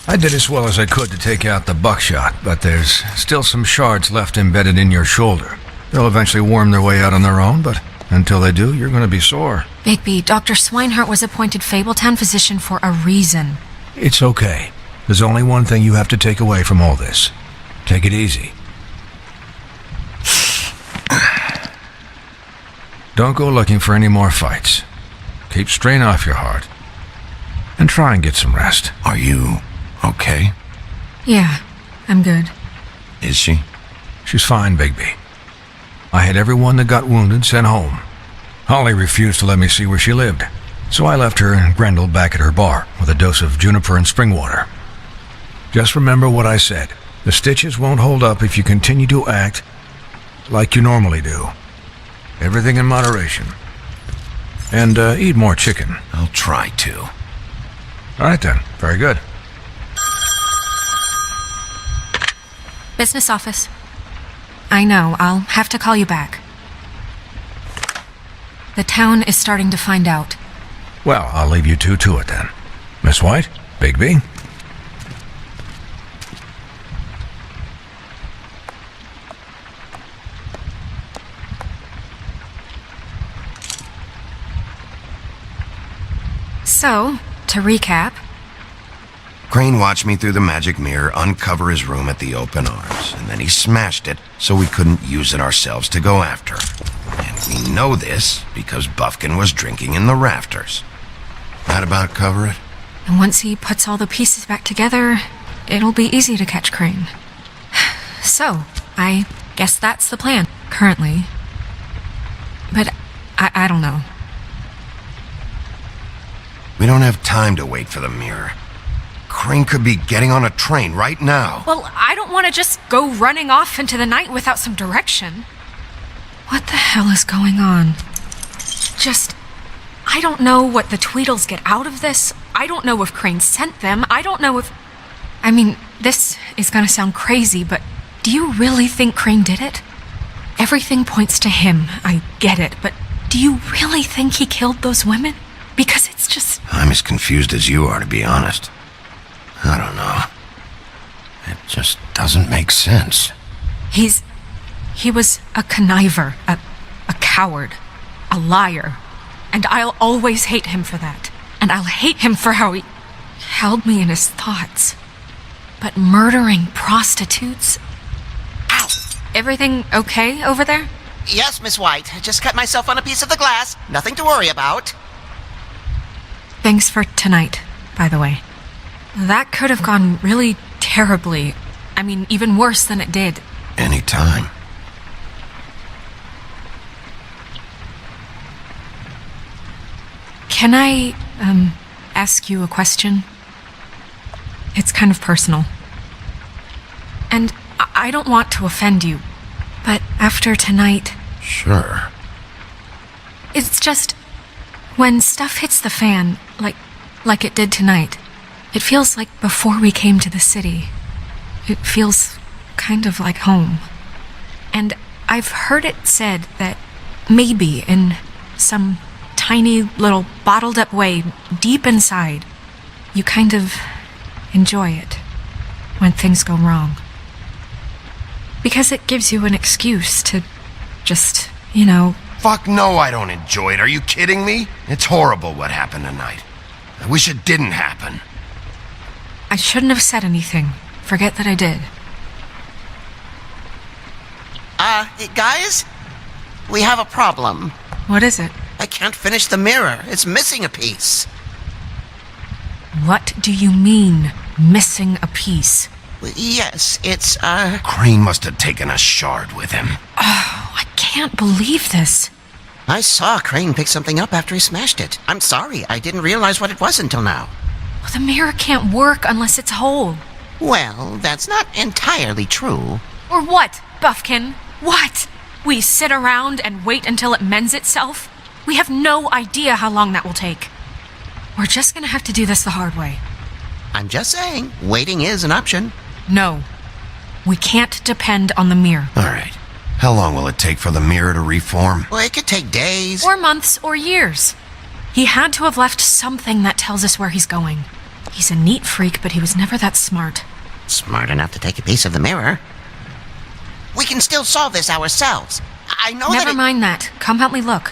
I did as well as I could to take out the buckshot, but there's still some shards left embedded in your shoulder. They'll eventually worm their way out on their own, but until they do, you're going to be sore. Bigby, Dr. Swinehart was appointed Fabletown physician for a reason. It's okay. There's only one thing you have to take away from all this. Take it easy. Don't go looking for any more fights. Keep strain off your heart. And try and get some rest. Are you okay? Yeah, I'm good. Is she? She's fine, Bigby. I had everyone that got wounded sent home. Holly refused to let me see where she lived, so I left her and Grendel back at her bar with a dose of juniper and spring water. Just remember what I said. The stitches won't hold up if you continue to act like you normally do. Everything in moderation. And eat more chicken. I'll try to. All right then. Very good. Business office. I know, I'll have to call you back. The town is starting to find out. Well, I'll leave you two to it then. Miss White, Bigby. So, to recap... Crane watched me through the magic mirror uncover his room at the open arms, and then he smashed it so we couldn't use it ourselves to go after. And we know this because Buffkin was drinking in the rafters. That about cover it? And once he puts all the pieces back together, it'll be easy to catch Crane. So, I guess that's the plan, currently. But I don't know. We don't have time to wait for the mirror. Crane could be getting on a train right now. Well, I don't want to just go running off into the night without some direction. What the hell is going on? I don't know what the Tweedles get out of this. I don't know if Crane sent them. I don't know if... I mean, this is gonna sound crazy, but do you really think Crane did it? Everything points to him, I get it, but do you really think he killed those women? Because it's just... I'm as confused as you are, to be honest. I don't know. It just doesn't make sense. He was a conniver, a coward, a liar. And I'll always hate him for that. And I'll hate him for how he held me in his thoughts. But murdering prostitutes? Ow! Everything okay over there? Yes, Miss White. I just cut myself on a piece of the glass. Nothing to worry about. Thanks for tonight, by the way. That could have gone really terribly. I mean, even worse than it did. Anytime. Can I, ask you a question? It's kind of personal. And I don't want to offend you, but after tonight... Sure. It's just... when stuff hits the fan, like it did tonight, it feels like before we came to the city. It feels kind of like home. And I've heard it said that maybe in some tiny little bottled up way deep inside, you kind of enjoy it when things go wrong. Because it gives you an excuse to just, Fuck no, I don't enjoy it. Are you kidding me? It's horrible what happened tonight. I wish it didn't happen. I shouldn't have said anything. Forget that I did. Guys? We have a problem. What is it? I can't finish the mirror. It's missing a piece. What do you mean, missing a piece? Yes, it's, Crane must have taken a shard with him. Oh, I can't believe this. I saw Crane pick something up after he smashed it. I'm sorry, I didn't realize what it was until now. Well, the mirror can't work unless it's whole. Well, that's not entirely true. Or what, Buffkin? What? We sit around and wait until it mends itself? We have no idea how long that will take. We're just gonna have to do this the hard way. I'm just saying, waiting is an option. No. We can't depend on the mirror. All right. How long will it take for the mirror to reform? Well, it could take days. Or months or years. He had to have left something that tells us where he's going. He's a neat freak, but he was never that smart. Smart enough to take a piece of the mirror. We can still solve this ourselves. I know Never mind that. Come help me look.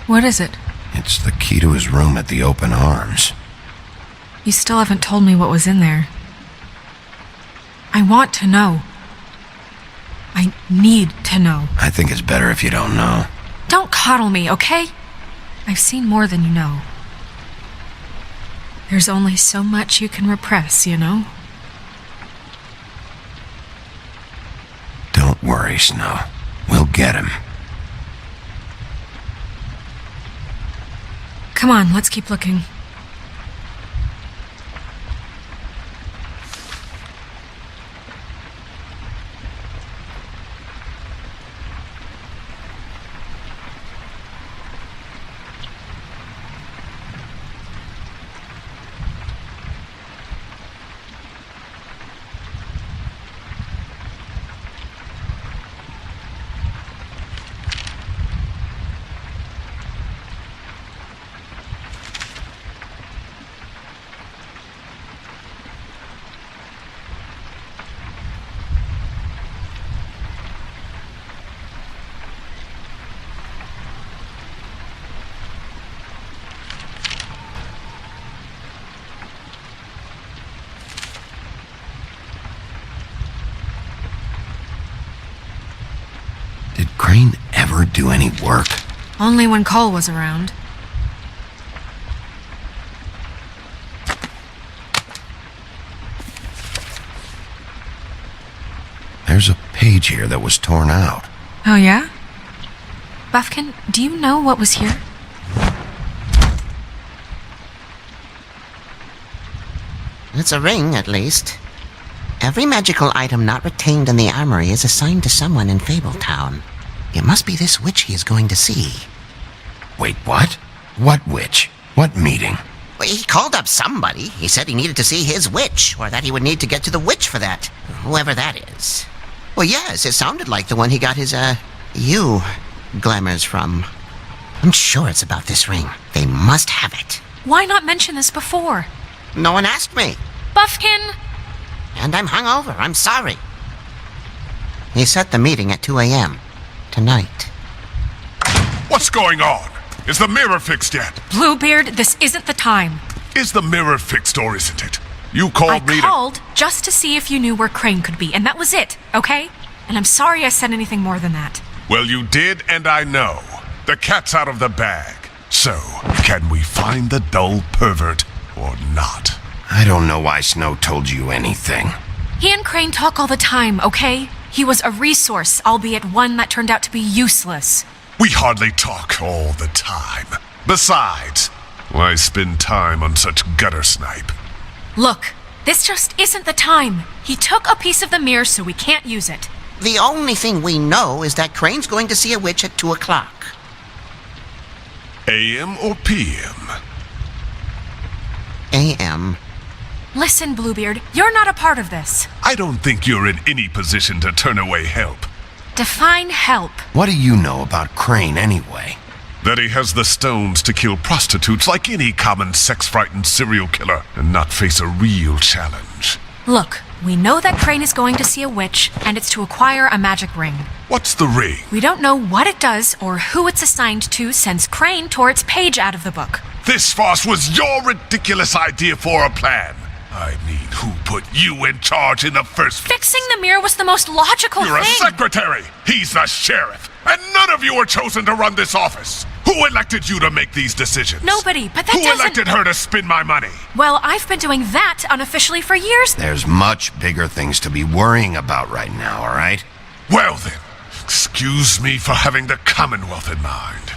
What is it? It's the key to his room at the Open Arms. You still haven't told me what was in there. I want to know. I need to know. I think it's better if you don't know. Don't coddle me, okay? I've seen more than you know. There's only so much you can repress, you know? Don't worry, Snow. We'll get him. Come on, let's keep looking. Did Crane ever do any work? Only when Cole was around. There's a page here that was torn out. Oh, yeah? Buffkin, do you know what was here? It's a ring, at least. Every magical item not retained in the armory is assigned to someone in Fable Town. It must be this witch he is going to see. Wait, what? What witch? What meeting? Well, he called up somebody. He said he needed to see his witch, or that he would need to get to the witch for that. Whoever that is. Well, yes, it sounded like the one he got his, glamours from. I'm sure it's about this ring. They must have it. Why not mention this before? No one asked me. Buffkin! And I'm hungover. I'm sorry. He set the meeting at 2 a.m. tonight. What's going on? Is the mirror fixed yet? Bluebeard, this isn't the time. Is the mirror fixed or isn't it? You called me I called just to see if you knew where Crane could be, and that was it, okay? And I'm sorry I said anything more than that. Well, you did, and I know. The cat's out of the bag. So, can we find the dull pervert or not? I don't know why Snow told you anything. He and Crane talk all the time, okay? He was a resource, albeit one that turned out to be useless. We hardly talk all the time. Besides, why spend time on such gutter snipe? Look, this just isn't the time. He took a piece of the mirror, so we can't use it. The only thing we know is that Crane's going to see a witch at 2 o'clock. AM or PM? A.M. Listen, Bluebeard, you're not a part of this. I don't think you're in any position to turn away help. Define help. What do you know about Crane anyway? That he has the stones to kill prostitutes like any common sex-frightened serial killer and not face a real challenge. Look, we know that Crane is going to see a witch, and it's to acquire a magic ring. What's the ring? We don't know what it does or who it's assigned to since Crane tore its page out of the book. This farce was your ridiculous idea for a plan. I mean, who put you in charge in the first place? Fixing the mirror was the most logical You're thing. a secretary. He's the sheriff. And none of you were chosen to run this office. Who elected you to make these decisions? Nobody, but that Who doesn't... elected her to spend my money? Well, I've been doing that unofficially for years. There's much bigger things to be worrying about right now, all right? Well then, excuse me for having the Commonwealth in mind.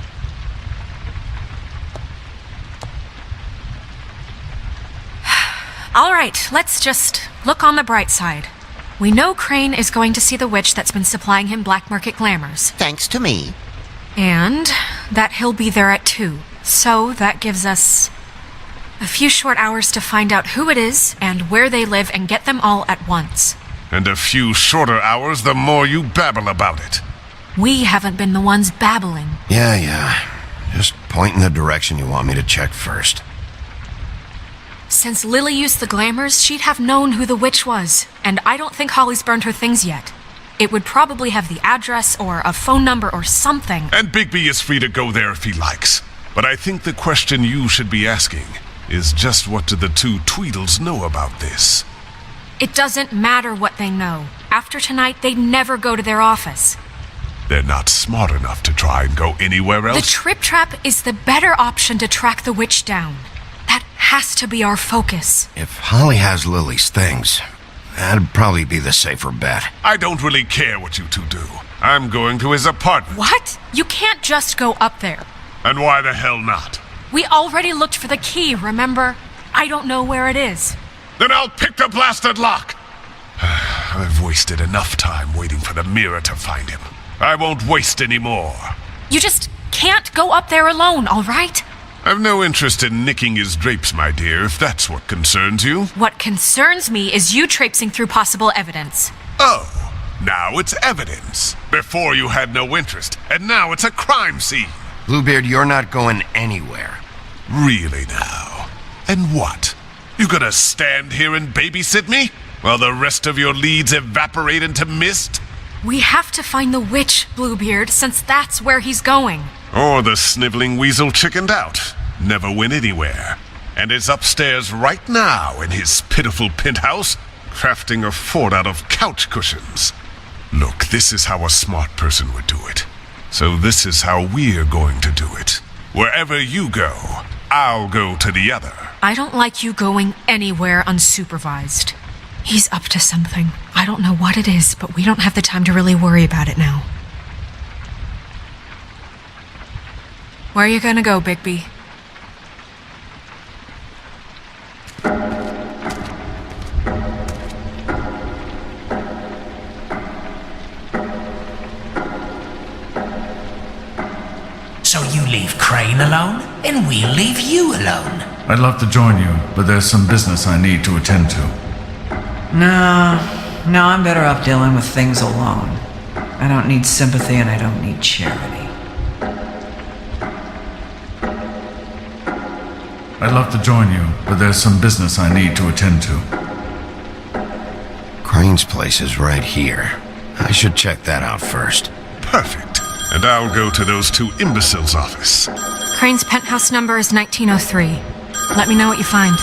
All right, let's just look on the bright side. We know Crane is going to see the witch that's been supplying him black market glamours. Thanks to me. And that he'll be there at 2. So that gives us a few short hours to find out who it is and where they live and get them all at once. And a few shorter hours the more you babble about it. We haven't been the ones babbling. Yeah. Just point in the direction you want me to check first. Since Lily used the glamours, she'd have known who the witch was. And I don't think Holly's burned her things yet. It would probably have the address or a phone number or something. And Bigby is free to go there if he likes. But I think the question you should be asking is just what do the two Tweedles know about this? It doesn't matter what they know. After tonight, they'd never go to their office. They're not smart enough to try and go anywhere else. The Trip Trap is the better option to track the witch down. That has to be our focus. If Holly has Lily's things, that'd probably be the safer bet. I don't really care what you two do. I'm going to his apartment. What? You can't just go up there. And why the hell not? We already looked for the key, remember? I don't know where it is. Then I'll pick the blasted lock. I've wasted enough time waiting for the mirror to find him. I won't waste any more. You just can't go up there alone, all right? I've no interest in nicking his drapes, my dear, if that's what concerns you. What concerns me is you traipsing through possible evidence. Oh, now it's evidence. Before you had no interest, and now it's a crime scene. Bluebeard, you're not going anywhere. Really now? And what? You gonna stand here and babysit me? While the rest of your leads evaporate into mist? We have to find the witch, Bluebeard, since that's where he's going. Or the sniveling weasel chickened out. Never went anywhere. And is upstairs right now in his pitiful penthouse, crafting a fort out of couch cushions. Look, this is how a smart person would do it. So this is how we're going to do it. Wherever you go, I'll go to the other. I don't like you going anywhere unsupervised. He's up to something. I don't know what it is, but we don't have the time to really worry about it now. Where are you gonna go, Bigby? So you leave Crane alone, and we'll leave you alone. I'd love to join you, but there's some business I need to attend to. No, I'm better off dealing with things alone. I don't need sympathy and I don't need charity. I'd love to join you, but there's some business I need to attend to. Crane's place is right here. I should check that out first. Perfect. And I'll go to those two imbeciles' office. Crane's penthouse number is 1903. Let me know what you find.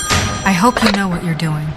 I hope you know what you're doing.